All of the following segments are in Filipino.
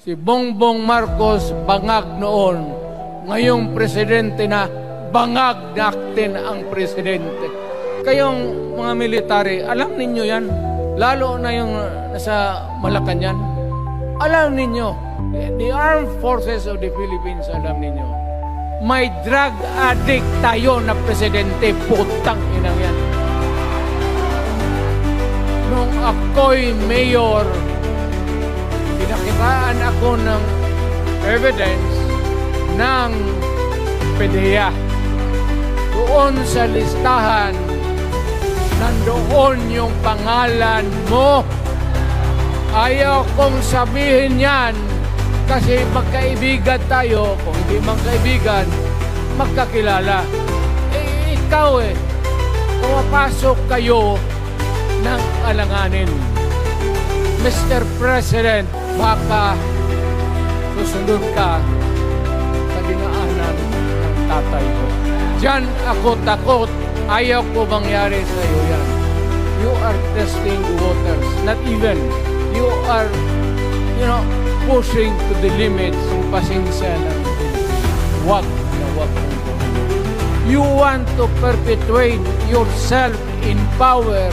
Si Bongbong Marcos bangag noon, ngayong presidente na bangag natin ang presidente. Kayong mga military, alam ninyo yan, lalo na yung nasa Malacanang, alam ninyo, the armed forces of the Philippines, alam ninyo, may drug addict tayo na presidente, putang inang yan. Nung ako'y mayor, pinakitaan ako ng evidence ng PDEA. Doon sa listahan, nandoon yung pangalan mo. Ayaw kong sabihin yan kasi magkaibigan tayo. Kung hindi magkaibigan, magkakilala. Ikaw pumapasok kayo ng alanganin. Mr. President, baka susunod ka sa dinaanan ng tatay ko. Diyan ako takot. Ayaw ko mangyari sa iyo yan. You are testing the waters. Not even. You are, pushing to the limits ng pasensya ng Pilipinas. Wag na wag. You want to perpetuate yourself in power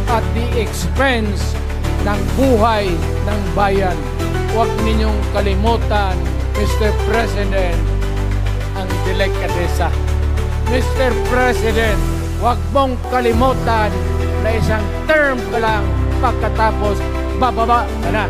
at the expense ng buhay ng bayan. Huwag ninyong kalimutan, Mr. President, ang delikadesa. Mr. President, huwag mong kalimutan na isang term ka lang pagkatapos bababa ka na.